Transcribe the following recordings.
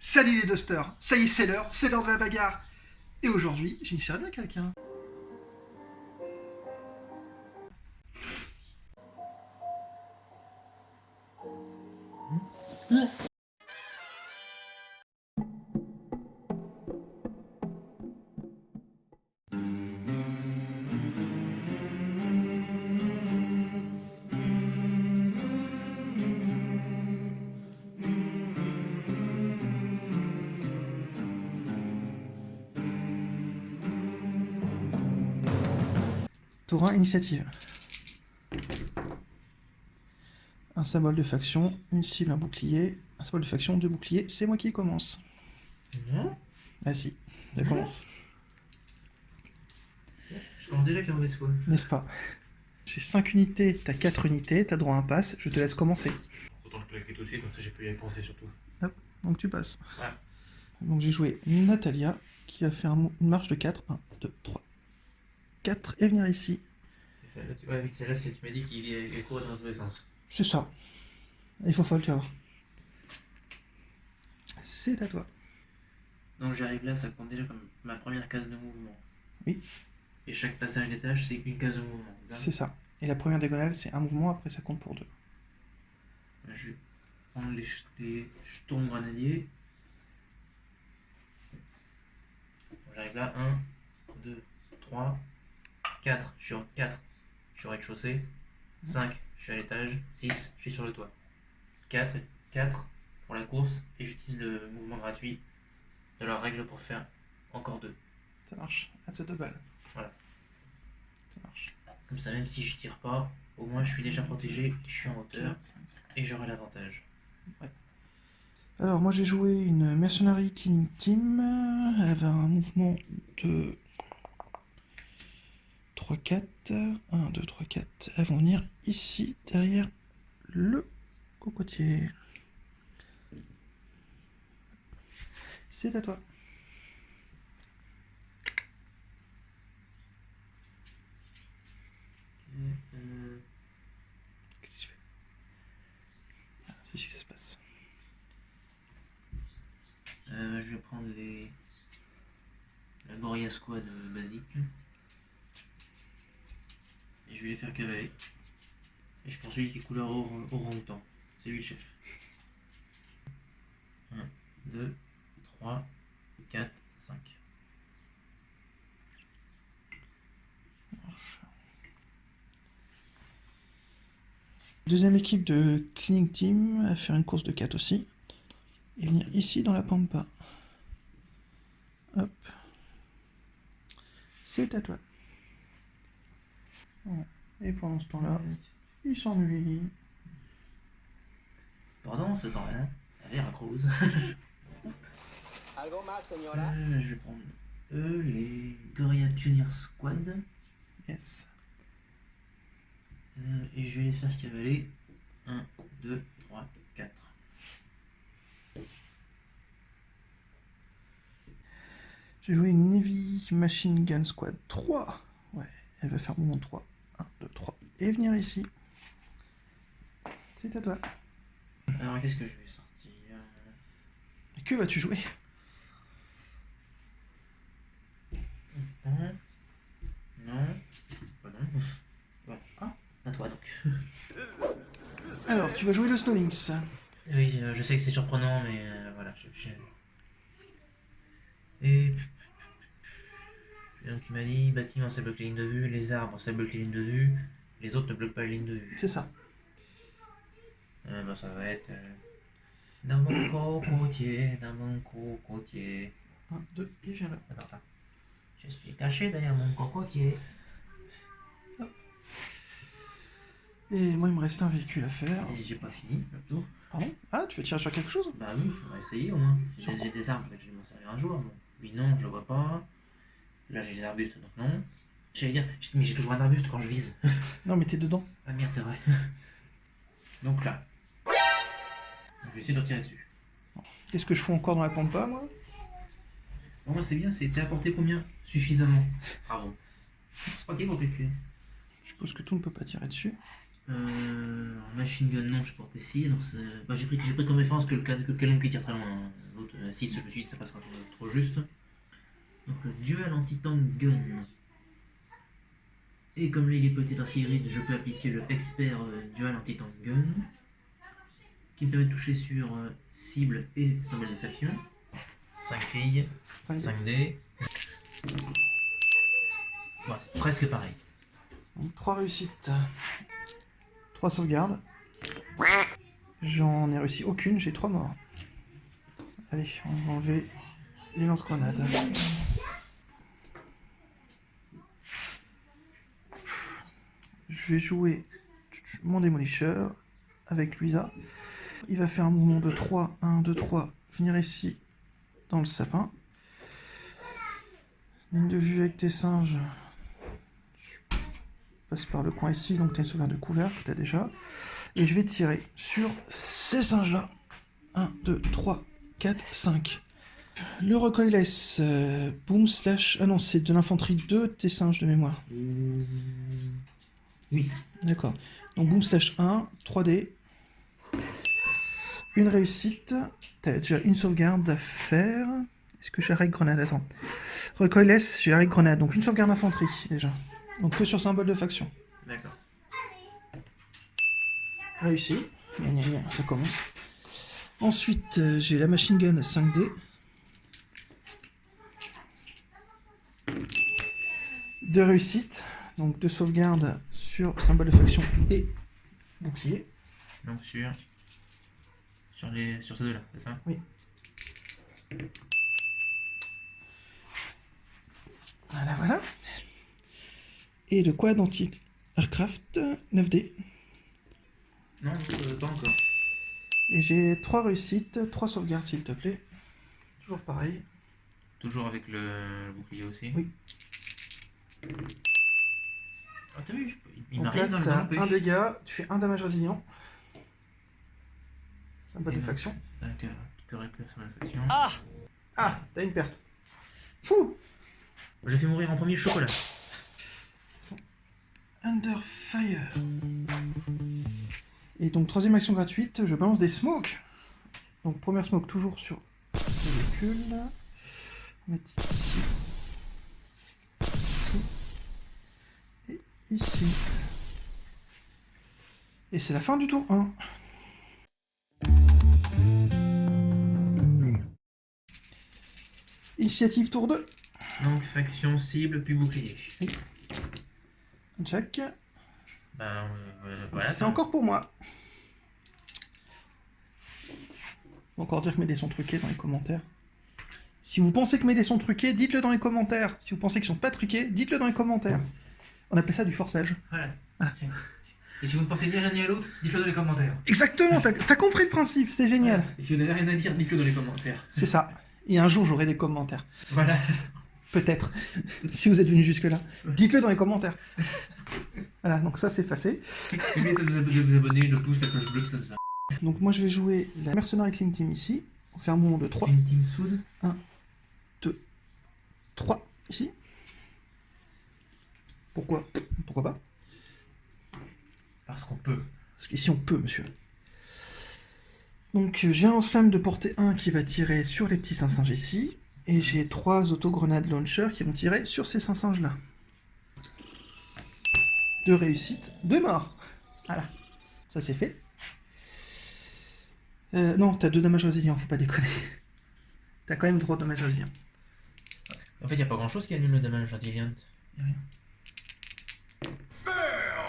Salut les dusters, ça y est c'est l'heure de la bagarre. Et aujourd'hui, j'initierai bien quelqu'un. Tour 1, initiative. Un symbole de faction, une cible, un bouclier. Un symbole de faction, deux boucliers, c'est moi qui commence. Non. Ah si, ça commence. Je pense déjà que la mauvaise foi. N'est-ce pas? J'ai 5 unités, t'as 4 unités, t'as droit à un pass, je te laisse commencer. Autant le claquer tout de suite, comme ça j'ai pu y penser surtout. Hop, donc tu passes. Ouais. Donc j'ai joué Natalia, qui a fait une marche de 4. 1, 2, 3, 4, et venir ici. Et celle-là, ouais, avec celle-là, tu m'as dit qu'il courait dans tous les sens. C'est ça. Il faut folle, tu vas voir. C'est à toi. Donc j'arrive là, ça compte déjà comme ma première case de mouvement. Oui. Et chaque passage d'étage, c'est une case de mouvement. C'est ça. Et la première diagonale, c'est un mouvement, après ça compte pour 2. Je vais prendre les jetons grenadiers. Donc, j'arrive là, 1, 2, 3, 4, je suis en 4, je suis au rez-de-chaussée. 5, je suis à l'étage. 6, je suis sur le toit. 4 pour la course, et j'utilise le mouvement gratuit de la règle pour faire encore 2. Ça marche. À de balles. Voilà. Ça marche. Comme ça, même si je tire pas, au moins je suis déjà protégé, je suis en hauteur, et j'aurai l'avantage. Ouais. Alors, moi j'ai joué une Mercenary Killing Team. Elle avait un mouvement de 3-4. 1, 2, 3, 4. Elles vont venir ici, derrière le cocotier. C'est à toi. Qu'est-ce que tu fais? Ah, c'est ici que ça se passe. Je vais prendre la Gorilla Squad basique. Et je vais les faire cavaler. Et je prends celui qui est couleur orang-outan. C'est lui le chef. 1, 2, 3, 4, 5. Deuxième équipe de Cleaning Team à faire une course de 4 aussi. Et venir ici dans la pampa. Hop. C'est à toi. Bon. Et pendant ce temps-là, il s'ennuie. Pendant ce temps-là, à Veracruz, ¿Algo más, señora? je vais prendre les Gorilla Junior Squad. Yes. Et je vais les faire cavaler. 1, 2, 3, 4. J'ai joué une Navy Machine Gun Squad 3. Ouais, elle va faire mouvement 3. 1, 2, 3. Et venir ici. C'est à toi. Alors qu'est-ce que je vais sortir? Que vas-tu jouer? Non. Non. Bah non. Voilà. Ah, à toi donc. Alors, tu vas jouer le Snowlings. Oui, je sais que c'est surprenant, mais voilà. Et donc tu m'as dit, bâtiment ça bloque les lignes de vue, les arbres ça bloque les lignes de vue, les autres ne bloquent pas les lignes de vue. C'est ça. Bah, ça va être dans mon cocotier, dans mon cocotier. 1, 2, et viens là. Attends. Je suis caché derrière mon cocotier. Et moi, il me reste un véhicule à faire. Et j'ai pas fini le tour. Pardon? Ah, tu veux tirer sur quelque chose? Bah oui, il faudra essayer au moins. J'ai des arbres, je vais m'en servir un jour. Bon. Oui, non, je le vois pas. Là, j'ai des arbustes, donc non. J'allais dire, mais j'ai toujours un arbuste quand je vise. Non, mais t'es dedans. Ah merde, c'est vrai. Donc là, je vais essayer de retirer dessus. Qu'est-ce que je fous encore dans la pampa, moi? Pour moi, c'est bien, c'est t'as apporté combien? Suffisamment. Bravo. C'est pas qui est compliqué. Je suppose que tout ne peut pas tirer dessus. Machine gun, non, j'ai porté 6. Donc bah, j'ai pris comme référence que le canon qui tire très loin. L'autre, 6, je me suis dit ça passera trop juste. Donc le duel anti-tank gun. Et comme il est petit d'artillerie, je peux appliquer le expert duel anti-tank gun. Qui me permet de toucher sur cible et symbole de faction. 5 filles, 5 dés. Voilà, c'est presque pareil. Donc 3 réussites, 3 sauvegardes. J'en ai réussi aucune, j'ai 3 morts. Allez, on va enlever les lance-grenades. Je vais jouer mon démolisseur avec Luisa. Il va faire un mouvement de 3, 1, 2, 3, venir ici dans le sapin. Ligne de vue avec tes singes. Je passe par le coin ici, donc tu as une sauvegarde de couvert que tu as déjà. Et je vais tirer sur ces singes-là. 1, 2, 3, 4, 5. Le recoilless, boom slash... Ah non, c'est de l'infanterie 2, tes singes de mémoire. Oui. D'accord. Donc boom slash 1, 3D. Une réussite. T'as déjà une sauvegarde à faire. Est-ce que j'ai arrêt grenade? Attends. Recoilless, j'ai arrêt grenade. Donc une sauvegarde d'infanterie déjà. Donc que sur symbole de faction. D'accord. Réussi. Gna, gna, gna, ça commence. Ensuite, j'ai la machine gun 5D. Deux réussites. Donc deux sauvegardes sur symbole de faction et bouclier. Donc sur ces deux-là, c'est ça? Oui. Voilà, voilà. Et le quad anti-aircraft 9D. Non, pas encore. Et j'ai 3 réussites, 3 sauvegardes s'il te plaît. Toujours pareil. Toujours avec le bouclier aussi? Oui. Ah, t'as vu, il Donc m'arrive là, dans le t'as pêche. un dégât, tu fais un damage résilient. Symbole de Et faction. D'accord, que sur la faction. Ah, t'as une perte. Fou! Je fais mourir en premier le chocolat. Under fire. Et donc, troisième action gratuite, je balance des smokes. Donc, première smoke toujours sur le véhicule. On va mettre ici. Ici. Et ici. Et c'est la fin du tour 1. Initiative tour 2. Donc faction, cible, puis bouclier. Oui. Check. Voilà. C'est encore pour moi. Faut encore dire que mes dés sont truqués dans les commentaires. Si vous pensez que mes dés sont truqués, dites-le dans les commentaires. Si vous pensez qu'ils sont pas truqués, dites-le dans les commentaires. On appelle ça du forçage. Voilà. Ah. Et si vous ne pensez ni à l'un ni à l'autre, dites-le dans les commentaires. Exactement, t'as compris le principe, c'est génial. Voilà. Et si vous n'avez rien à dire, dites-le dans les commentaires. C'est ça. Et un jour, j'aurai des commentaires. Voilà. Peut-être. Si vous êtes venu jusque-là, dites-le dans les commentaires. Voilà, donc ça, c'est effacé. N'oubliez pas de vous abonner, le pouce, la cloche bleue, tout ça. Donc moi, je vais jouer la Mercenary Clean Team ici. On fait un mouvement de 3. Une team soud. 1, 2, 3, ici. Pourquoi pas? Parce qu'on peut. Parce qu'ici, on peut, monsieur. Donc, j'ai un lance-flamme de portée 1 qui va tirer sur les petits singes ici. Et j'ai 3 auto-grenades launcher qui vont tirer sur ces singes-là. 2 réussites, 2 morts. Voilà. Ça, c'est fait. Non, t'as 2 dommages résilients, faut pas déconner. T'as quand même 3 dommages résilients. En fait, il n'y a pas grand chose qui annule le damage resilient. Y'a rien.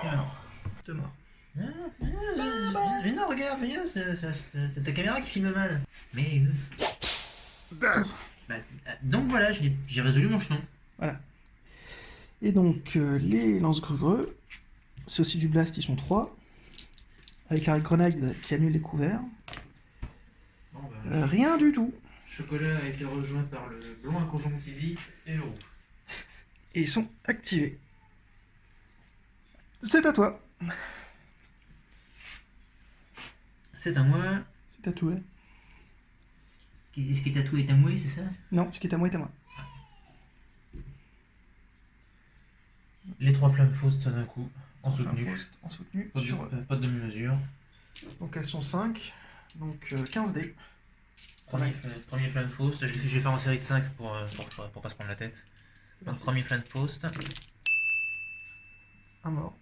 Ah, 2 morts. mais non, regarde, c'est ta caméra qui filme mal. Mais. Donc voilà, j'ai résolu mon jeton. Voilà. Et donc, les lance-grugreux, c'est aussi du blast, ils sont 3. Avec la grenade qui annule les couverts. Bon, Rien du tout. Chocolat a été rejoint par le blanc à conjonctivite et le roux. Et ils sont activés. C'est à toi. C'est à moi. C'est à toi. Ce qui est tatoué est à moi, c'est ça? Non, ce qui est à moi est à moi. Les 3 flammes fausses d'un coup, en soutenu. En soutenu. Pas de demi-mesure. Donc elles sont 5. Donc 15 dés. Premier flanc de Faust. Je vais faire en série de 5 pour pas se prendre la tête. Donc, premier flanc de Faust. Un mort.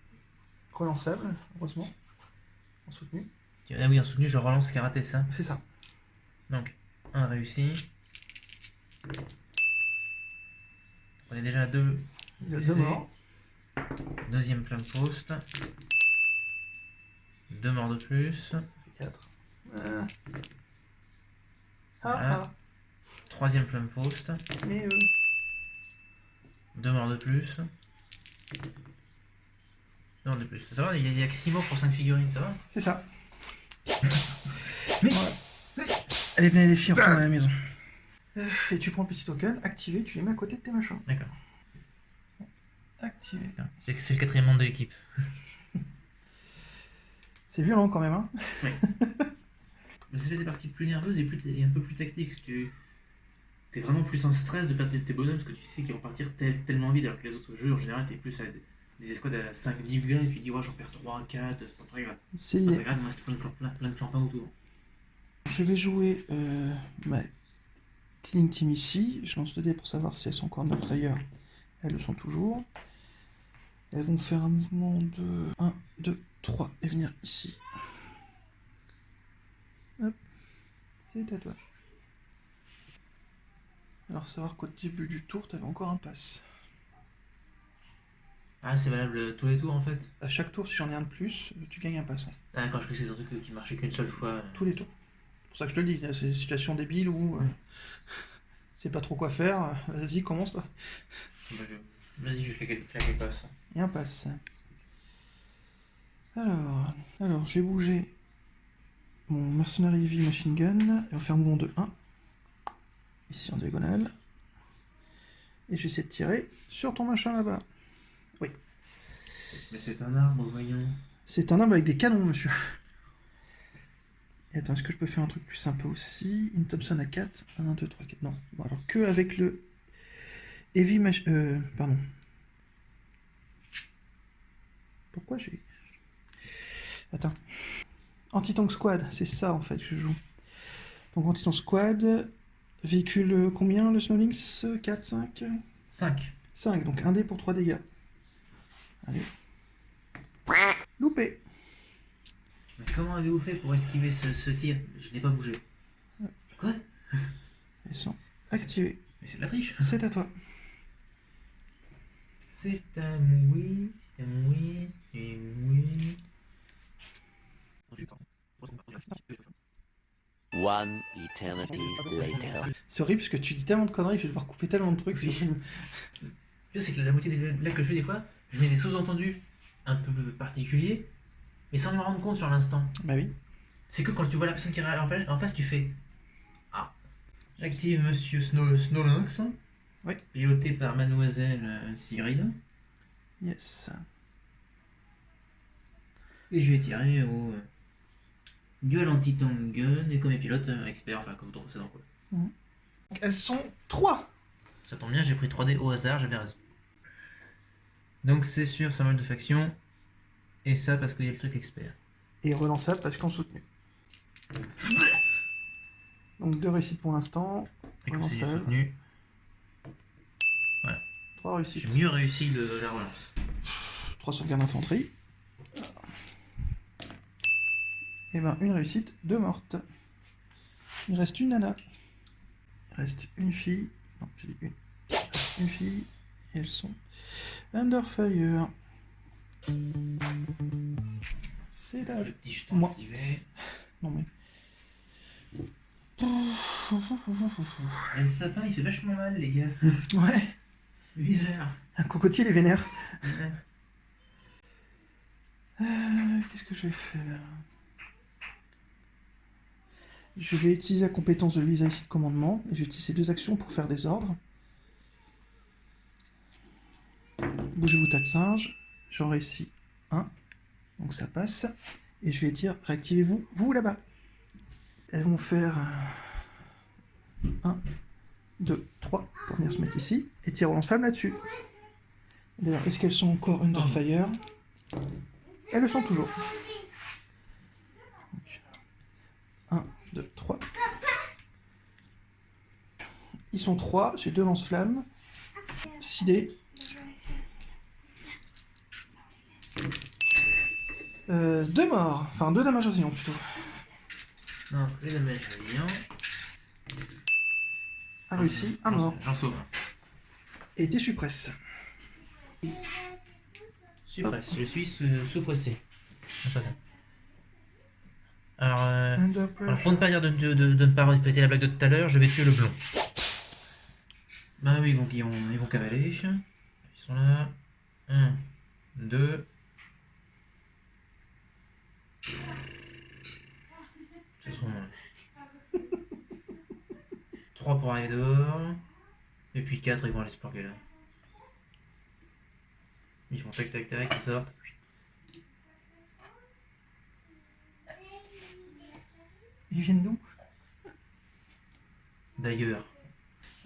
Relançable, heureusement. En soutenu. Ah oui, en soutenu, je relance karaté, ça. C'est ça. Donc, un réussi. On est déjà à 2. Il y a 2 morts. Deuxième flamme Faust. 2 morts de plus. Ça fait 4. Voilà. Troisième flamme Faust. Mais 2 morts de plus. 2 morts de plus. Ça va, il y a que 6 morts pour 5 figurines, ça va? c'est ça. Mais... Voilà. Allez, venez les filles, on retourne à la maison. Et tu prends le petit token, activé, tu les mets à côté de tes machins. D'accord. Activé. C'est le 4e membre de l'équipe. C'est violent quand même, hein. Oui. Mais ça fait des parties plus nerveuses et un peu plus tactiques. Parce que t'es vraiment plus en stress de perdre tes bonhommes parce que tu sais qu'ils vont partir tellement vite. Alors que les autres jeux, en général, t'es plus à des escouades à 5-10 gars et tu dis, ouais, j'en perds 3, 4, c'est pas très grave. C'est pas très grave, il me reste plein de clampins autour. Je vais jouer ma Killing Team ici. Je lance 2 dés pour savoir si elles sont encore Underfire. Elles le sont toujours. Elles vont faire un mouvement de 1, 2, 3 et venir ici. Hop, c'est à toi. Alors savoir qu'au début du tour, tu avais encore un pass. Ah, c'est valable tous les tours en fait? À chaque tour, si j'en ai un de plus, tu gagnes un pass. Ouais. Ah, d'accord, je crois que c'est un truc qui marchait qu'une seule fois. Tous les tours. C'est pour ça que je te le dis, il y a ces situations débiles où c'est pas trop quoi faire. Vas-y, commence toi. Vas-y, je vais claquer le pass. Et un pass. Alors, je vais bouger mon Mercenary Heavy Machine Gun et on va faire un mouvement de 1. Ici en diagonale. Et je vais essayer de tirer sur ton machin là-bas. Oui. Mais c'est un arbre, voyons. C'est un arbre avec des canons, monsieur. Et attends, est-ce que je peux faire un truc plus sympa aussi? Une Thompson à 4. 1, 2, 3, 4. Non. Bon, alors que avec le Heavy Machine... pardon. Pourquoi j'ai... Attends. Anti-Tank Squad, c'est ça en fait que je joue. Donc Anti-Tank Squad, véhicule combien le Snowlings? 4, 5? 5. 5, donc 1 dé pour 3 dégâts. Allez. Loupé. Mais comment avez-vous fait pour esquiver ce tir? Je n'ai pas bougé. Quoi? Ils sont activés. Mais c'est de la triche. C'est à toi. C'est à moi, c'est à moi, c'est moi. One eternity later. C'est horrible parce que tu dis tellement de conneries, je vais devoir couper tellement de trucs. C'est horrible. Le pire, c'est que la moitié des blagues que je fais des fois, je mets des sous-entendus un peu particuliers, mais sans me rendre compte sur l'instant. Bah oui. C'est que quand tu vois la personne qui est en face, tu fais Ah. J'active Monsieur Snowlynx, Oui. piloté par Mademoiselle Sigrid, Yes. et je vais tirer au duel anti-tank gun, et comme pilote expert, enfin comme ton précédent quoi. Donc, elles sont 3. Ça tombe bien, j'ai pris 3D au hasard, j'avais raison. Donc c'est sur symbole de faction, et ça parce qu'il y a le truc expert. Et relançable parce qu'on soutenu. Donc 2 réussites pour l'instant. Et comme c'est Relançable. soutenu, 3 réussites. j'ai mieux réussi la relance. 3 sauvegardes d'infanterie. Et ben une réussite, 2 mortes. Il reste une nana. Il reste une fille. Non, j'ai dit une. Une fille. Et elles sont Underfire. C'est la... Le petit jeton Moi. activé. Non mais... Et le sapin il fait vachement mal les gars. Ouais. Bizarre. Un cocotier les vénère. Ouais. Qu'est-ce que je vais faire? Je vais utiliser la compétence de Louisa ici de commandement. Et je vais utiliser ces 2 actions pour faire des ordres. Bougez-vous tas de singes. J'en réussis 1. Donc ça passe. Et je vais dire réactivez-vous, vous là-bas. Elles vont faire 1, 2, 3 pour venir se mettre ici. Et tirer au lance-flamme là-dessus. D'ailleurs, est-ce qu'elles sont encore under fire? Elles le sont toujours. 1, 2, 3. Ils sont 3, j'ai 2 lance-flammes. 6 dés. 2 morts, enfin 2 dommages résilients plutôt. Donc, les dommages résilients. Un réussi, un mort. J'en sauve un. Et t'es suppresse. Suppresse, je suis suppressé. Alors, Under alors, pressure. pour ne pas dire de ne pas répéter la blague de tout à l'heure, je vais tuer le blond. Bah oui, ils vont cavaler. Ils sont là. 1, 2. C'est son nom. 3 pour arriver dehors. Et puis 4, ils vont aller se planquer là. Ils font tac tac tac, ils sortent. Ils viennent d'où? D'ailleurs.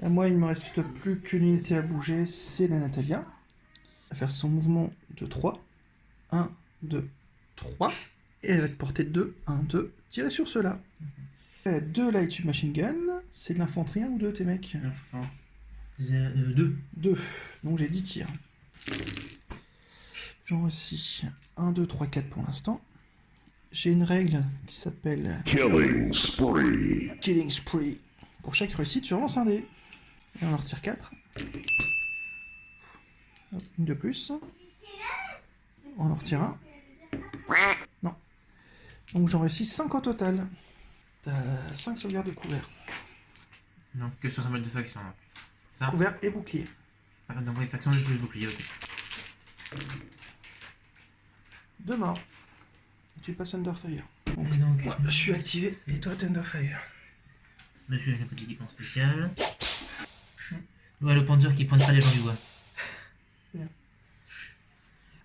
À moi, il me reste plus qu'une unité à bouger, c'est la Natalia. Elle va faire son mouvement de 3. 1, 2, 3. Et elle va te porter 2. 1, 2. Tirer sur ceux-là. 2 light submachine gun. C'est de l'infanterie, 1 ou 2 tes mecs? 2. 2. Donc j'ai 10 tirs. J'en aussi 1, 2, 3, 4 pour l'instant. J'ai une règle qui s'appelle Killing spree. Killing Spree. Pour chaque réussite, je relance un dé. Et on en retire 4. Hop, une de plus. On en retire un. Non. Donc j'en réussis 5 au total. T'as 5 sauvegardes de couvert. Donc que sur symbole de faction. Donc. Ça. Couvert et bouclier. Ah, donc les factions les plus boucliers, ok. 2 morts. Tu passes Underfire. Donc, Et donc, moi, je suis activé et toi t'es Underfire. monsieur, j'ai un petit équipement spécial. Ouais, le Panzer qui pointe pas les gens du bois.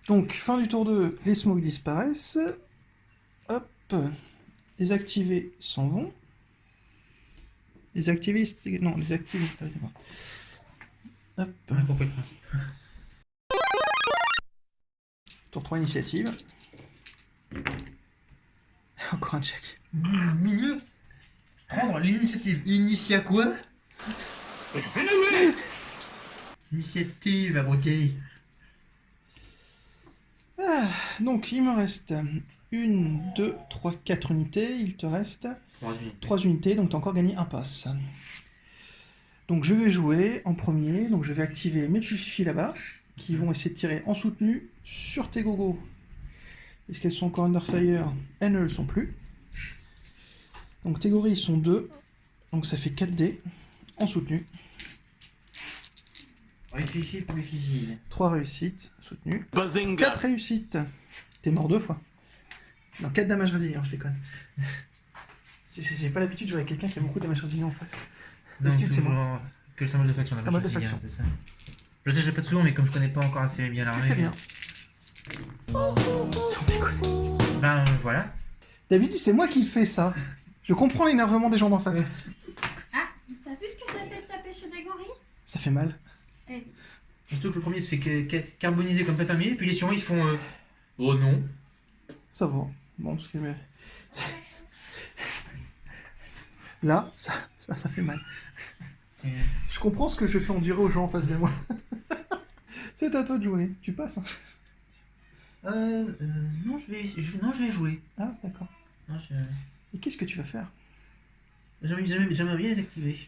Donc, fin du tour 2, les smokes disparaissent. Hop. Les activés s'en vont. Les activés... Non, les activés... Hop. On a compris le principe. Tour 3, initiative. Encore un check. Prendre l'initiative. Initia quoi? Initiative, abruti. Ah, donc, il me reste 1, 2, 3, 4 unités. Il te reste 3 unités. 3 unités, donc tu as encore gagné un pass. Donc je vais jouer en premier, donc je vais activer mes petits fifis là-bas, qui vont essayer de tirer en soutenu sur tes gogos. Est-ce qu'elles sont encore under fire? Elles ne le sont plus. Donc tes gorilles sont 2, donc ça fait 4 dés en soutenu. Réfléchis pour réfléchir. 3 réussites, soutenues. 4 Bazinga. réussites. T'es mort 2 fois. Non, 4 dommages résilients, je déconne. J'ai pas l'habitude de jouer avec quelqu'un qui a beaucoup de dommages résilients en face. Donc D'habitude, c'est toujours que le symbole de faction. Symbole de Châssis, faction. c'est ça. Je sais, je répète souvent, mais comme je connais pas encore assez bien Tu l'armée. fais bien. Sans déconner. Ben voilà. D'habitude, c'est moi qui le fais ça. Je comprends l'énervement des gens d'en face. Ah, t'as vu ce que ça fait de taper sur des gorilles? Ça fait mal. Eh, Surtout que le premier se fait carboniser comme papier, puis les suivants ils font oh non. Ça va. Bon, parce que... Là, ça fait mal. C'est- Je comprends ce que je fais endurer aux gens en face de moi. C'est à toi de jouer. Tu passes. Hein. Non, je vais jouer. Ah, d'accord. Non, Et qu'est-ce que tu vas faire? j'aimerais bien les activer.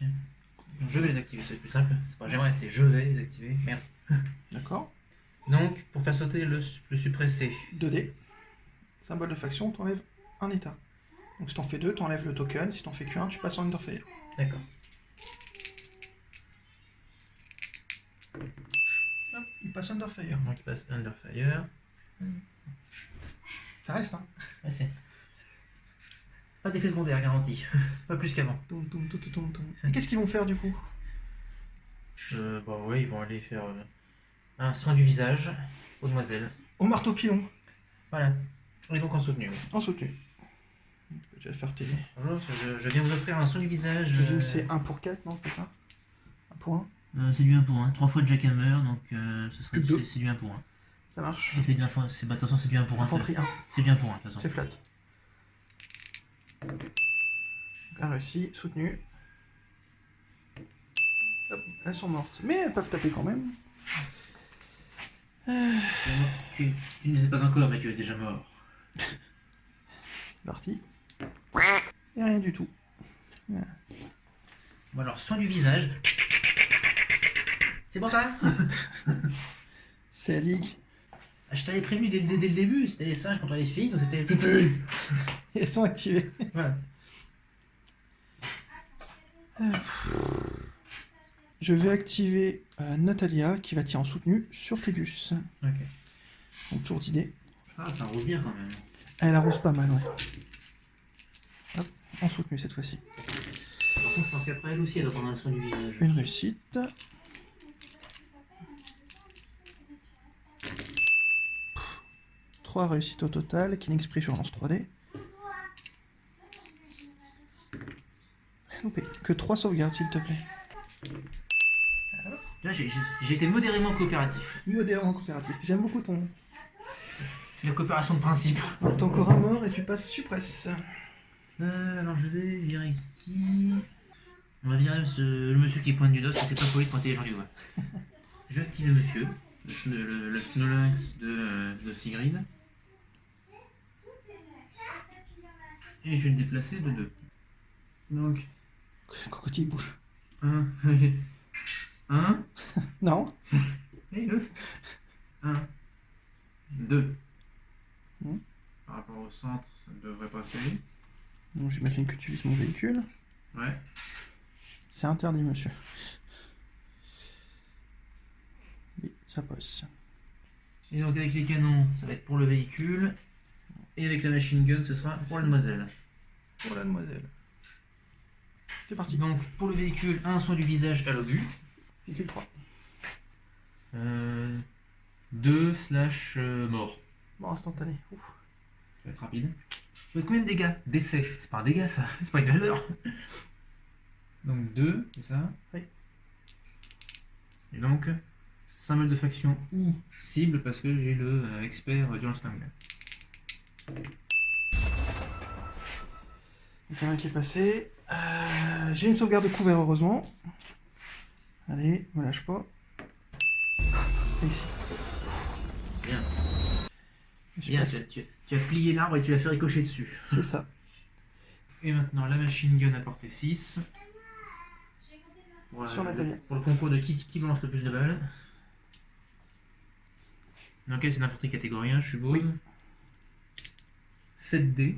Je vais les activer, c'est plus simple. C'est pas j'aimerais, c'est je vais les activer. Merde. D'accord. Donc, pour faire sauter le suppressé. 2D. Symbole de faction, t'enlèves un état. Donc si t'en fais 2, t'enlèves le token. Si t'en fais qu'un, tu passes en Underfire. D'accord. Hop, il passe Underfire. Donc, il passe under fire. Ça reste, hein. Ouais, c'est. Pas d'effet secondaire garanti. Pas plus qu'avant. Toum, toum, toum, toum, toum, toum. Et qu'est-ce qu'ils vont faire du coup? Bah ouais, ils vont aller faire un soin du visage aux demoiselles. Au marteau pilon. Voilà. On est donc en soutenu. Oui. En soutenu. Je peux déjà faire tes... Bonjour, je viens vous offrir un soin du visage. Je dis que c'est 1 pour 4, non? C'est ça? 1 pour 1. C'est du 1 pour 1. 3 fois de Jackhammer, donc ce serait Plus que deux. c'est du 1 pour 1. Ça marche. Et c'est du 1 pour 1. Bah, de toute façon, c'est du 1 pour 1. Infanterie 1. C'est du 1 pour 1, de toute façon. C'est flat. Bien réussi, soutenu. Hop, elles sont mortes. Mais elles peuvent taper quand même. Tu ne sais pas encore, mais tu es déjà mort. C'est parti. Et rien du tout. Voilà. Bon alors, soin du visage. C'est pour ça. Sadique. Ah, je t'avais prévenu dès le début, c'était les singes contre les filles, donc c'était... Elles sont activées. Voilà. Je vais activer Natalia qui va tirer en soutenu sur Tégus. Ok. Donc toujours d'idée. Ah, ça roule bien quand même. Elle arrose pas mal, ouais. Hop, en soutenu cette fois-ci. Par contre, je pense qu'après, elle aussi, elle doit prendre un soin du visage. Une réussite. Trois réussites au total. Killing Spree sur lance 3D. Loupé. Que 3 sauvegardes, s'il te plaît. Là, j'ai été modérément coopératif. Modérément coopératif. J'aime beaucoup C'est la coopération de principe. ton corps à mort et tu passes suppresse. Alors, je vais virer qui... On va virer le monsieur qui pointe du doigt, parce que c'est pas poli de pointer les gens du doigt. Je vais activer monsieur, le Snowlynx de Sigrid. Et je vais le déplacer de 2. Donc, Cocotier bouge. 1, 1, Non. et 2. 1, 2. Hmm. Par rapport au centre, ça devrait passer. Bon, j'imagine que tu vises mon véhicule. Ouais. C'est interdit, monsieur. Oui, ça passe. Et donc avec les canons, ça va être pour le véhicule. Et avec la machine gun, ce sera pour la demoiselle. Pour la demoiselle. C'est parti. Donc pour le véhicule, un soin du visage à l'obus. Véhicule 3. 2 slash mort. Bon, instantané. Ouf. Ça va être rapide. Ça va être combien de dégâts? D'essai. C'est pas un dégât ça, c'est pas une valeur. Donc 2, c'est ça? Oui. Et donc, symbole de faction ou cible parce que j'ai le expert Dual Stang. Donc, un qui est passé. J'ai une sauvegarde de couvert, heureusement. Allez, me lâche pas. Et ici. Bien. Je Bien, passe. tu as plié l'arbre et tu l'as fait ricocher dessus. C'est ça. Et maintenant la machine gun à portée 6. Pour, Sur Nathalie. pour le concours de qui lance le plus de balles. Donc c'est l'infanterie catégorie 1, je suppose. Oui. 7D.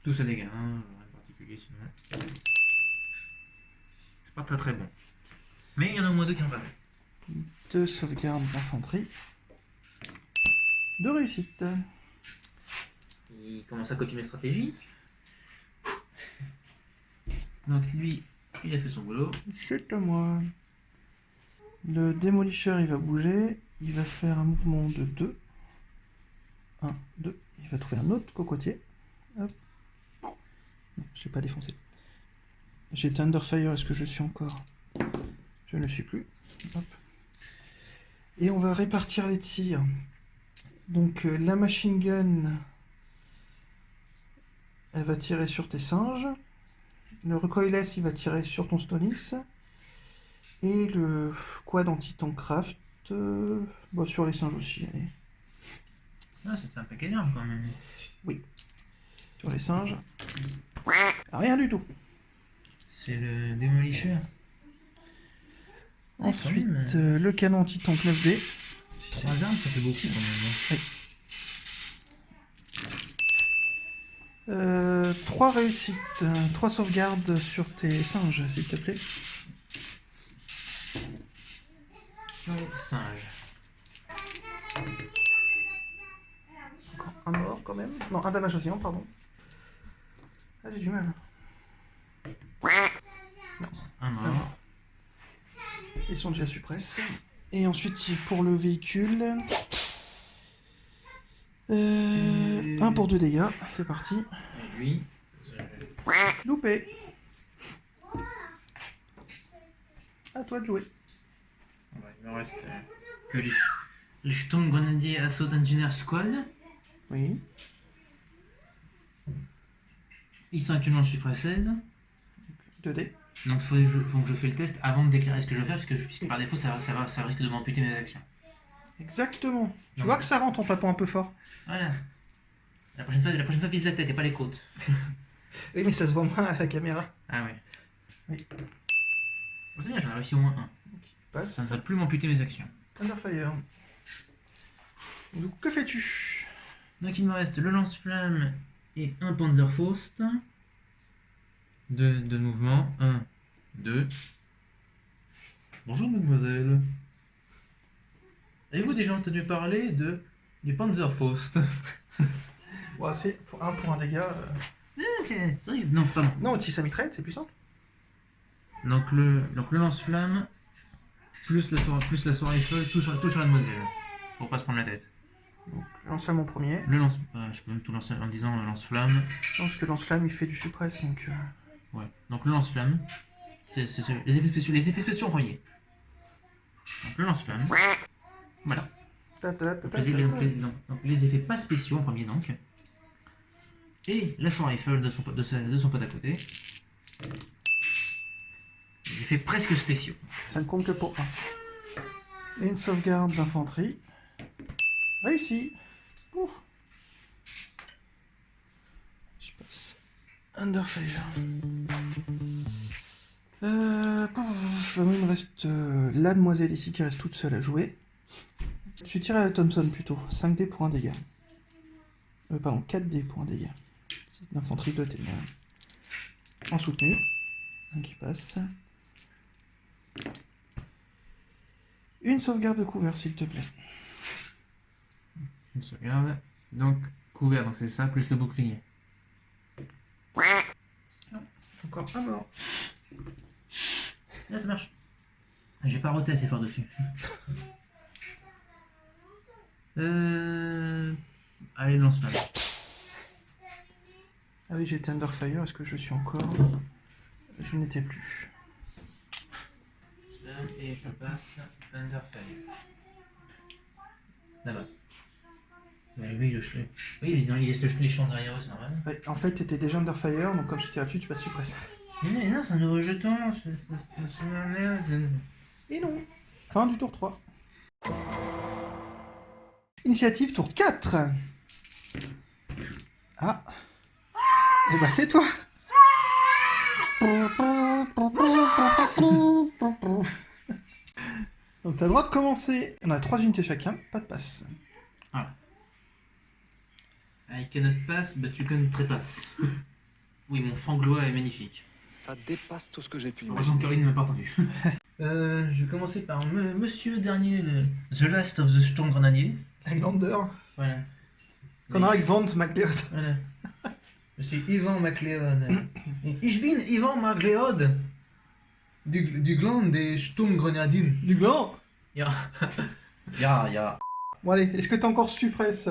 Tous à dégâts, hein, rien de particulier sinon. C'est pas très très bon. Mais il y en a au moins 2 qui ont passé. 2 sauvegardes d'infanterie. 2 réussites. Il commence à continuer stratégie. Donc lui, il a fait son boulot. C'est à moi. Le démolisseur, il va bouger. Il va faire un mouvement de 2. 1, 2. Il va trouver un autre cocotier. Hop. Non, je l'ai pas défoncé. J'ai Thunderfire, est-ce que je suis encore? Je ne le suis plus. Hop. Et on va répartir les tirs. Donc la machine gun, elle va tirer sur tes singes. Le recoilless, il va tirer sur ton Stolix. Et le quad anti-tankcraft, sur les singes aussi, allez. Ah, c'était un paquet d'armes quand même. Sur les singes. Rien du tout. C'est le démolisseur. Ouais, Ensuite, quand même. le canon anti-tank 9D. Si c'est- 3 armes, ça fait beaucoup quand même. 3 réussites, 3 sauvegardes sur tes singes, s'il te plaît. Sur les singes. Encore un mort quand même. Non, un damage océan, pardon. Ah, j'ai du mal. Un mort. Ils sont déjà suppress. Et ensuite, pour le véhicule. 1 pour 2 dégâts, c'est parti. Et lui. Loupé. À toi de jouer. Ouais, il me reste que les Sturm Grenadier Assault Engineer Squad. Oui. Ils sont actuellement suppressés. 2D. Donc faut que je fais le test avant de déclarer ce que je vais faire, puisque par défaut ça risque de m'amputer mes actions. Exactement. Tu Donc, vois que ça rentre en tapant un peu fort. Voilà. La prochaine fois vise la tête et pas les côtes. Oui, mais ça se voit moins à la caméra. Ah ouais. Oui. Bon, c'est bien, j'en ai réussi au moins un. Ça ne Passe. va plus m'amputer mes actions. Thunderfire. Donc, que fais-tu? Donc il me reste le lance-flamme et un Panzerfaust. De mouvement. 1, 2. Bonjour mademoiselle. Avez-vous déjà entendu parler du Panzerfaust? Ouais, c'est pour un dégât. C'est vrai. Non, pardon. Non, si ça mitraille, c'est puissant. Donc le lance-flamme plus la soirée folle, tout sur la demoiselle. Pour pas se prendre la tête. Donc, lance-flamme en premier. Le lance... je peux même tout lancer en disant lance-flamme. Je pense que lance-flamme, il fait du suppress, donc... Ouais. Donc le lance-flamme, c'est les effets spéciaux envoyés. Donc le lance-flamme. Voilà. Donc, les effets pas spéciaux en premier donc. Et la soirée folle de son pote à côté. Les effets presque spéciaux. Ça ne compte que pour un. Et une sauvegarde d'infanterie. Réussi. Ouh. Je passe. Underfire. Il me reste la demoiselle ici qui reste toute seule à jouer. Je tire à la Thompson plutôt. 5D pour un dégât. Pardon, 4D pour un dégât. C'est une infanterie 2D. En soutenu. Un qui passe. Une sauvegarde de couvert, s'il te plaît. Une sauvegarde. Donc couvert, donc c'est ça, plus le bouclier. Encore un mort. Là ça marche. J'ai pas roté assez fort dessus. Allez, lance-flamme. Ah oui, j'étais Underfire. Est-ce que je suis encore? Je n'étais plus. Et je passe Underfire. Là-bas. Mais lui, il laisse les champs derrière eux, c'est normal. Ouais, en fait, t'étais déjà Underfire, donc comme je tire dessus, tu passes suppress. Mais non, c'est un nouveau jeton. C'est ma merde. Et non. Fin du tour 3. Initiative tour 4. Ah. Et bah c'est toi. Donc t'as le droit de commencer. On a 3 unités chacun, pas de passe. Ah. I cannot pass, but you can trépasse. Oui, mon fanglois est magnifique. Ça dépasse tout ce que j'ai pu Heureusement que Caroline ne m'a pas entendu. Je vais commencer par Monsieur Dernier, The Last of the Storm Grenadier. Highlander. Voilà. Conrad Vant MacLeod. Voilà. Je suis Ivan MacLeod. Ich bin Ivan MacLeod. Du clan des Sturmgrenadinen. Du gland. Ja. Ja. Bon allez, est-ce que t'as encore suppress,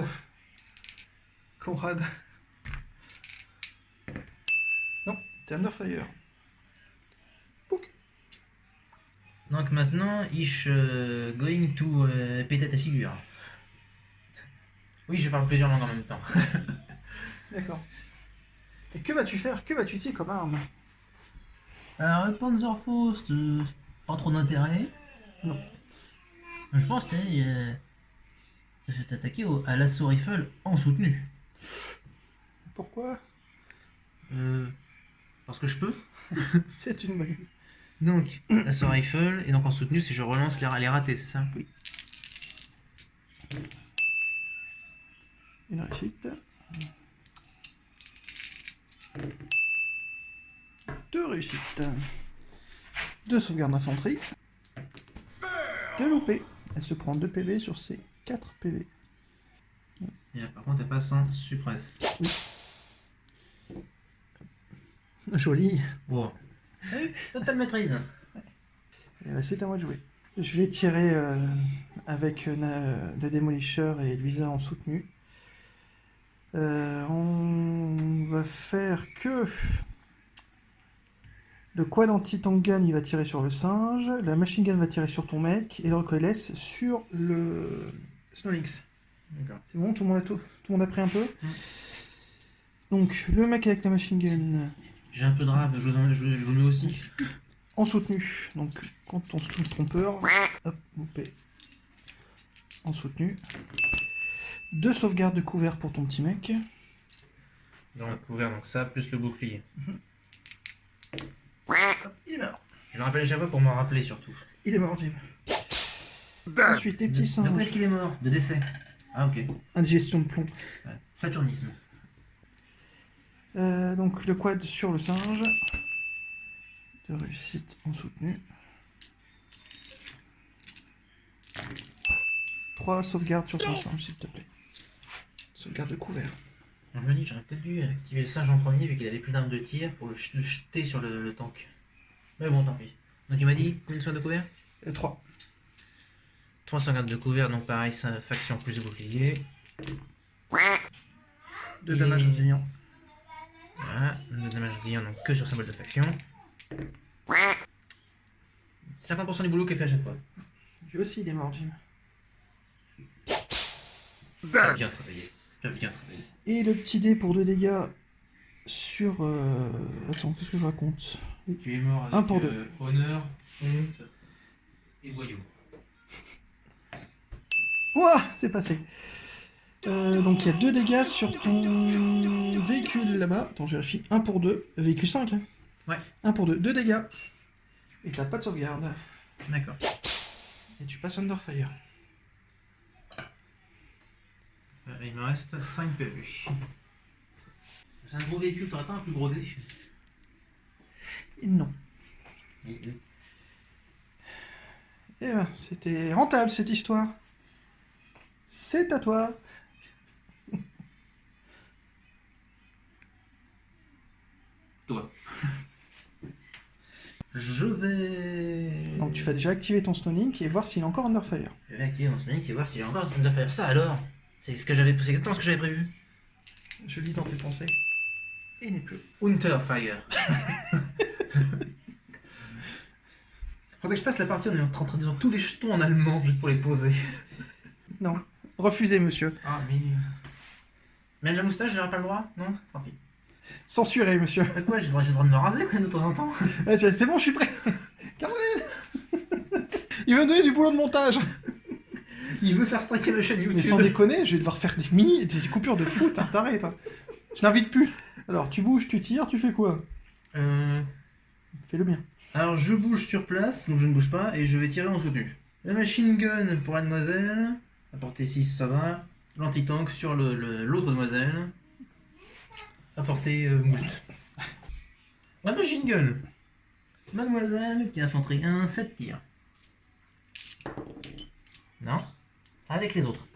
Conrad? Non, t'es Underfire. Pouc. Donc maintenant, going to péter ta figure. Oui, je parle plusieurs langues en même temps. D'accord. Et que vas-tu faire? Que vas-tu utiliser comme arme? Alors, Panzerfaust, pas trop d'intérêt. Non. Je pense que tu vas t'attaquer à l'assaut rifle en soutenu. Pourquoi? Parce que je peux. C'est une bonne idée. Donc, assaut rifle, et donc en soutenu, c'est je relance les ratés, c'est ça? Oui. Une réussite. 2 réussites. 2 sauvegardes d'infanterie. 2 loupés. Elle se prend 2 PV sur ses 4 PV. Et là, par contre, elle passe en suppress. Joli. Wow. Totale maîtrise. Et là, c'est à moi de jouer. Je vais tirer avec le Démolisher et Luisa en soutenu. On va faire que le quad anti-tank gun il va tirer sur le singe, la machine gun va tirer sur ton mec et le recoilless sur le Snowlynx. D'accord. C'est bon, tout le monde a pris un peu. Donc, le mec avec la machine gun J'ai un peu de rap, je vous mets aussi. en soutenu. Donc, quand on se trouve trompeur, hop, loupé. En soutenu. 2 sauvegardes de couvert pour ton petit mec. Dans le couvert, donc ça, plus le bouclier. Hop, il est mort. Je le rappelle à chaque fois pour m'en rappeler surtout. Il est mort, Jim. Ensuite, les petits De quoi singes. est-ce qu'il est mort? De décès. Ah ok. Indigestion de plomb. Ouais. Saturnisme. Donc, le quad sur le singe. De réussite en soutenu. 3 sauvegardes sur ton singe, s'il te plaît. Sauvegarde de couvert. Je me dis, j'aurais peut-être dû activer le singe en premier vu qu'il avait plus d'armes de tir pour le jeter sur le tank. Mais bon, tant pis. Donc tu m'as dit combien de sauvegardes de couvert? 3. 3 sauvegardes de couvert, donc pareil, ça, faction plus bouclier. 2 dommages résilients. Voilà, le dommage résilient, donc que sur symbole de faction. 50% du boulot qui est fait à chaque fois. Lui aussi, il est mort, Jim. T'as bien travaillé. T'as bien travaillé. Et le petit dé pour 2 dégâts sur... Attends, qu'est-ce que je raconte? Tu es mort avec 1 pour 2. honneur, honte et voyou. Ouah, c'est passé. Donc il y a 2 dégâts sur ton véhicule là-bas. Attends, je vérifie. 1 pour 2. Véhicule 5. Hein. Ouais. 1 pour 2. 2 dégâts. Et t'as pas de sauvegarde. D'accord. Et tu passes Under Fire. Il me reste 5 PV. C'est un gros véhicule, t'aurais pas un plus gros dé? Non. Eh ben, c'était rentable cette histoire. C'est à toi. Toi. Je vais... Donc tu vas déjà activer ton Stoning et voir s'il est encore Under Fire. Je vais activer mon Sonic et voir s'il y a encore une affaire. Ça alors? C'est exactement ce que j'avais prévu. Je lis dans tes pensées. Et il n'est plus. Unterfire. Faudrait que je fasse la partie en traduisant tous les jetons en allemand juste pour les poser. Non. Refusé, monsieur. Ah, mais. Même la moustache, j'aurais pas le droit? Non? Tant pis. Censuré, monsieur. Quoi, j'ai le droit de me raser quand même de temps en temps? Ah, tiens, c'est bon, je suis prêt. Caroline. Il veut me donner du boulot de montage. Il veut faire striker ma chaîne YouTube. Mais sans déconner, je vais devoir faire des coupures de foot, hein, taré, toi. Je n'invite plus. Alors, tu bouges, tu tires, tu fais quoi? Fais le bien. Alors, je bouge sur place, donc je ne bouge pas, et je vais tirer en soutenu. La machine gun pour la demoiselle. À portée 6, ça va. L'anti-tank sur l'autre demoiselle. À portée moult. La machine gun. Mademoiselle qui a infanterie 1, 7 tirs. Non. Avec les autres.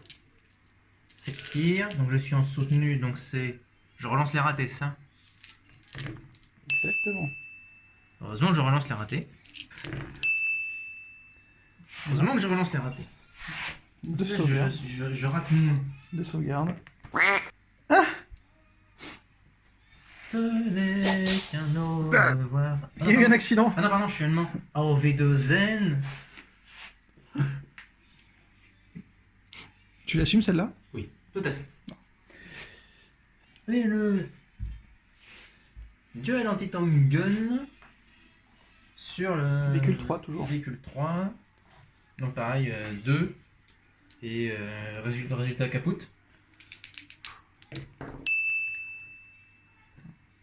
7 tirs, donc je suis en soutenu, donc c'est... Je relance les ratés, c'est ça? Exactement. Heureusement que je relance les ratés. Heureusement que je relance les ratés. De Ça, sauvegarde. je rate moins. De sauvegarde. Ce n'est qu'un au revoir. Il y a eu un accident. Ah non, pardon, je suis allemand. Oh, V2N. Tu l'assumes celle-là? Oui, tout à fait. Et le duel anti-tank gun sur le Véhicule 3 toujours. Véhicule 3. Donc pareil, 2. Et résultat capote.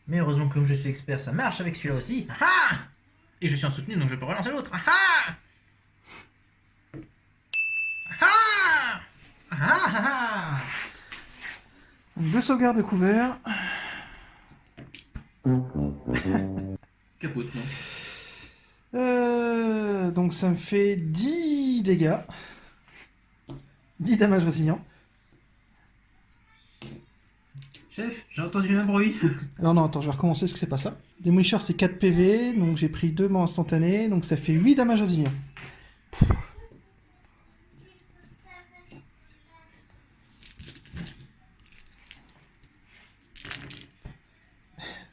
Mais heureusement que comme je suis expert, ça marche avec celui-là aussi. Ah! Et je suis en soutenu, donc je peux relancer l'autre. Ah! Ah! Ah! Donc, 2 sauvegardes de couvert. Capote, non? Donc ça me fait 10 dégâts. 10 dommages résilients. Chef, j'ai entendu un bruit. Alors non, attends, je vais recommencer parce que c'est pas ça. Démolisher c'est 4 PV, donc j'ai pris 2 morts instantanés, donc ça fait 8 dommages résilients.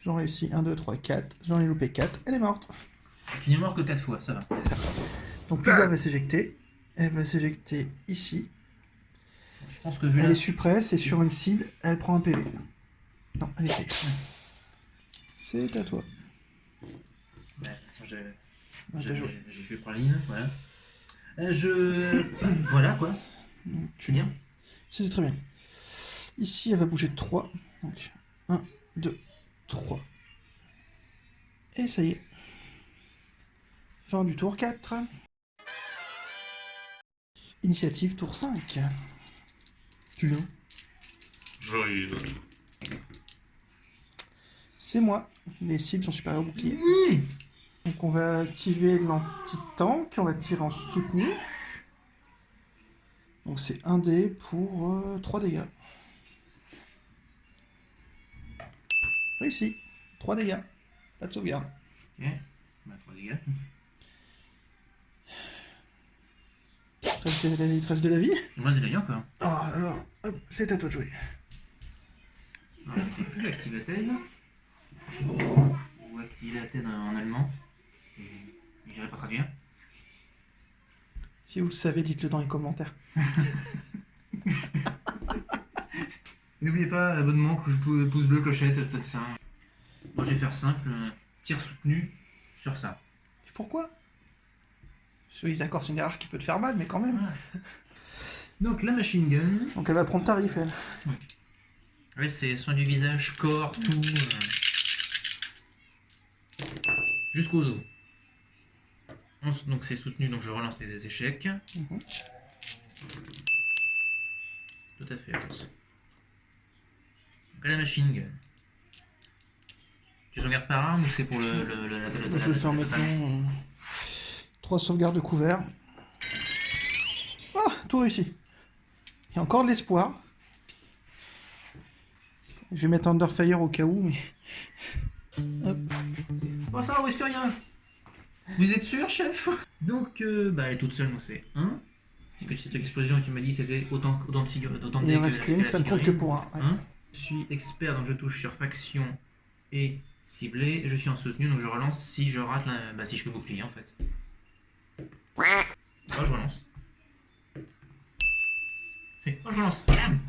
J'en réussis 1, 2, 3, 4. J'en ai loupé 4. Elle est morte. Tu n'es mort que 4 fois, ça va. Donc Lisa va s'éjecter. Elle va s'éjecter ici. Je pense que vu Elle la... est suppresse et sur une cible, elle prend un PV. Non, allez, c'est à toi. Ouais, de toute façon, Bien joué. j'ai fait praline, voilà. Voilà quoi. Donc, C'est bien. C'est très bien. Ici, elle va bouger de 3. Donc, 1, 2, 3. Et ça y est. Fin du tour 4. Initiative tour 5. Tu viens. J'arrive. C'est moi. Les cibles sont supérieures au bouclier. Donc on va activer l'anti-tank. On va tirer en soutenu. Donc c'est 1 dé pour 3 dégâts. Réussi. 3 dégâts. Pas de sauvegarde. Ok. Bah, 3 dégâts. Il te reste de la vie. Moi, j'ai la vie encore. Oh là là. Hop, c'est à toi de jouer. Alors, je sais plus activer la tête. Ou activer la tête en allemand. Et j'irai pas très bien. Si vous le savez, dites-le dans les commentaires. N'oubliez pas, abonnement, pouce bleu, clochette, tout ça. Moi, je vais faire simple. Tir soutenu sur ça. Pourquoi? Oui, d'accord, c'est une erreur qui peut te faire mal, mais quand même. Donc, la machine gun. Donc elle va prendre tarif, elle. Ouais, c'est soin du visage, corps, tout. Jusqu'aux os. Donc c'est soutenu, donc je relance les échecs. Mhm. Tout à fait, attention. Donc la machine gun. Tu sauvegardes par arme ou c'est pour Je vais faire maintenant 3 sauvegardes de couvert. Ah, tout réussi. Il y a encore de l'espoir. Je vais mettre Underfire au cas où, mais... Hop. Oh ça, on risque rien. Vous êtes sûr, chef? Donc, bah, elle est toute seule, donc c'est 1. Parce que cette explosion, tu m'as dit, c'était autant de figures, autant de Il dés en reste qu'une, ça ne compte que pour un. Ouais. 1. Je suis expert, donc je touche sur faction et ciblé. Je suis en soutenu, donc je relance si je rate, bah, si je fais bouclier en fait. Oh, je relance. Oh, je relance. Bam.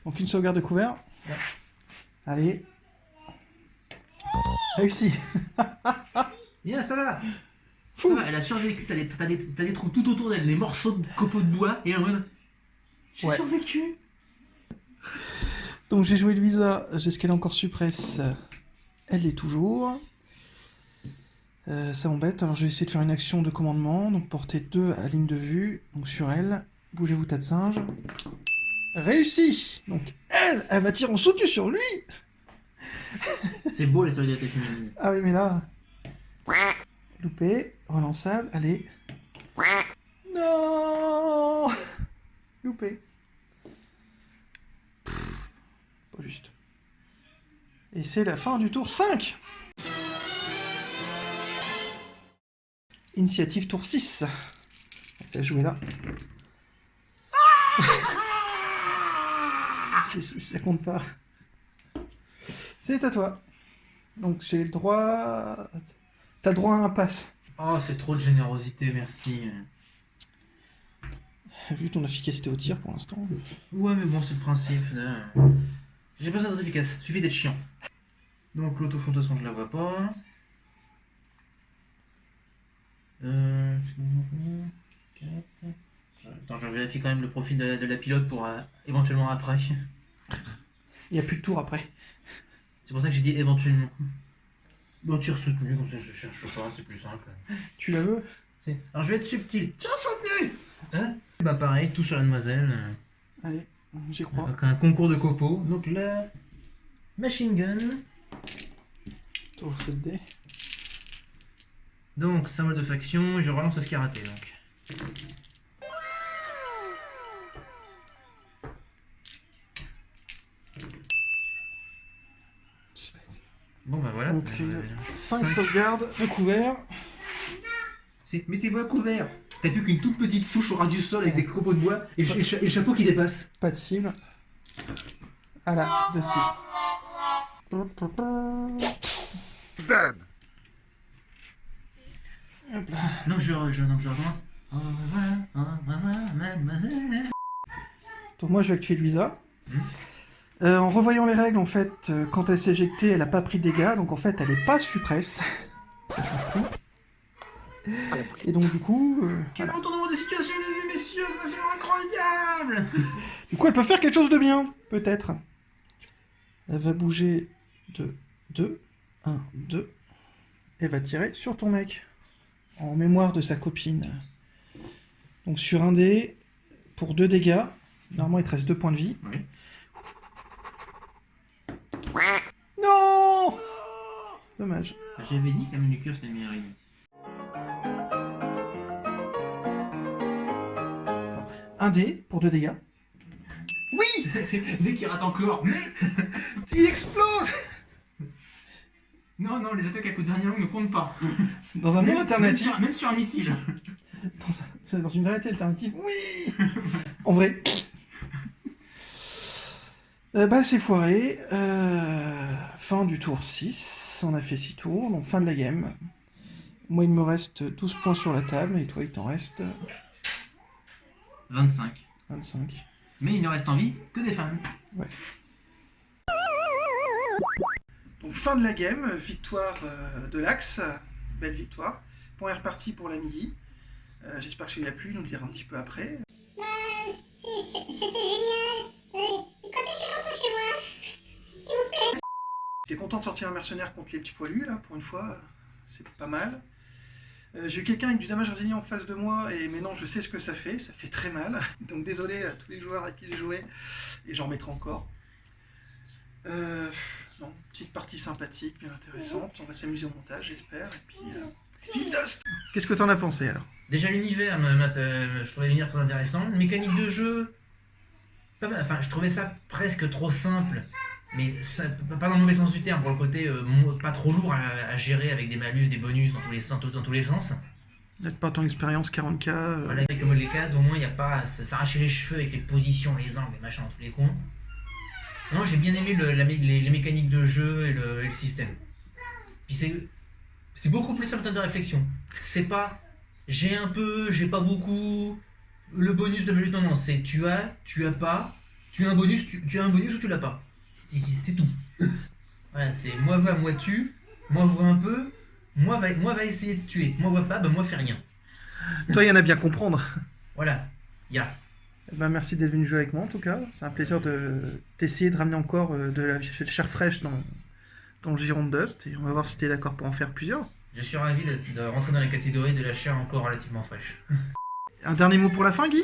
Donc une sauvegarde de couvert. Ouais. Allez. Réussi. Bien, ça va. Fou. Ça va, elle a survécu. T'as des trous tout autour d'elle, des morceaux de copeaux de bois, et en mode. J'ai Ouais. survécu. Donc j'ai joué Louisa, j'escale encore suppresse. Elle l'est toujours. Ça m'embête, alors je vais essayer de faire une action de commandement. Donc porter 2 à ligne de vue, donc sur elle. Bougez-vous, tas de singe. Réussi. Donc elle va tirer en soutenu sur lui. C'est beau la solidarité féminine. Ah oui, mais là... Loupé, relançable, allez. Non. Loupé. Pas juste. Et c'est la fin du tour 5. Initiative tour 6. Ça jouer là. Ça compte pas. C'est à toi. Donc j'ai le droit... T'as droit à un pass. Oh, c'est trop de générosité, merci. Vu ton efficacité au tir pour l'instant. Ouais, mais bon, c'est le principe. J'ai pas besoin d'être efficace, suffit d'être chiant. Donc l'autofond, de toute façon, je la vois pas. Attends, je vérifie quand même le profil de la pilote pour éventuellement après. Il n'y a plus de tour après. C'est pour ça que j'ai dit éventuellement. Bon, tir soutenu, comme ça je cherche pas, c'est plus simple. Tu la veux? Alors je vais être subtil. Tir soutenu. Hein? Bah pareil, tout sur la demoiselle. Allez, j'y crois. Donc un concours de copeaux. Donc la machine gun. Tour 7D. Donc symbole de faction, je relance ce qui a raté donc. Bon bah voilà. Donc 5 sauvegardes de couvert. Mettez-vous à couvert. T'as plus qu'une toute petite souche au ras du sol avec des copeaux de bois et le chapeau qui dépasse. Pas de cible. Ah là, de cible. Dead. Hop là. Donc je recommence. Au revoir, mademoiselle. Donc moi je vais activer le visa. En revoyant les règles, en fait, quand elle s'est éjectée, elle n'a pas pris de dégâts, donc en fait, elle n'est pas suppresse. Ça change tout. Et donc, du coup... Quel voilà. retournement de situation, mesdames et messieurs, c'est un film incroyable. Du coup, elle peut faire quelque chose de bien, peut-être. Elle va bouger de 2, 1, 2. Elle va tirer sur ton mec, en mémoire de sa copine. Donc sur un dé, pour 2 dégâts, normalement il te reste 2 points de vie. Oui. Non! Dommage. J'avais dit qu'un manucure c'était le meilleur ennemi. Un dé pour 2 dégâts. Oui! Dès qu'il rate encore, mais... Il explose! Non, les attaques à coup de vernis ne comptent pas. Dans un monde alternatif. Même sur un missile. Dans une réalité alternative, oui! En vrai. Bah c'est foiré. Fin du tour 6. On a fait 6 tours, donc fin de la game. Moi il me reste 12 points sur la table et toi il t'en reste 25. 25. Mais il ne reste en vie que des femmes. Ouais. Donc fin de la game, victoire de l'Axe. Belle victoire. Point est reparti pour la midi. J'espère que ça lui a plu, nous le dira un petit peu après. C'était génial. Quand est-ce que je rentre chez moi? S'il vous plaît. J'étais content de sortir un mercenaire contre les petits poilus, là, pour une fois. C'est pas mal. J'ai eu quelqu'un avec du damage résilient en face de moi, et maintenant je sais ce que ça fait très mal. Donc désolé à tous les joueurs à qui j'ai joué, et j'en mettrai encore. Non, petite partie sympathique, bien intéressante. On va s'amuser au montage, j'espère. Et puis, vive Dust! Qu'est-ce que t'en as pensé alors? Déjà l'univers, je trouvais l'univers très intéressant. Mécanique de jeu, pas mal. Enfin, je trouvais ça presque trop simple. Mais ça, pas dans le mauvais sens du terme, pour le côté pas trop lourd à gérer avec des malus, des bonus dans tous les sens. Peut-être pas ton expérience 40K. Voilà, avec le mode les cases, au moins il n'y a pas à s'arracher les cheveux avec les positions, les angles, les machins dans tous les coins. Non, j'ai bien aimé les mécaniques de jeu et le système. Puis c'est beaucoup plus simple de réflexion. C'est pas j'ai un peu, j'ai pas beaucoup, le bonus, le malus, non, c'est tu as pas, tu as un bonus, tu as un bonus ou tu l'as pas. C'est tout. Voilà, c'est moi va, moi tue, moi vois un peu, moi va essayer de tuer, moi vois pas, ben moi fais rien. Toi, il y en a bien comprendre. Voilà, Ben, merci d'être venu jouer avec moi en tout cas. C'est un plaisir d'essayer de ramener encore de la chair fraîche dans le giron de Dust. Et on va voir si t'es d'accord pour en faire plusieurs. Je suis ravi de rentrer dans la catégorie de la chair encore relativement fraîche. Un dernier mot pour la fin, Guy?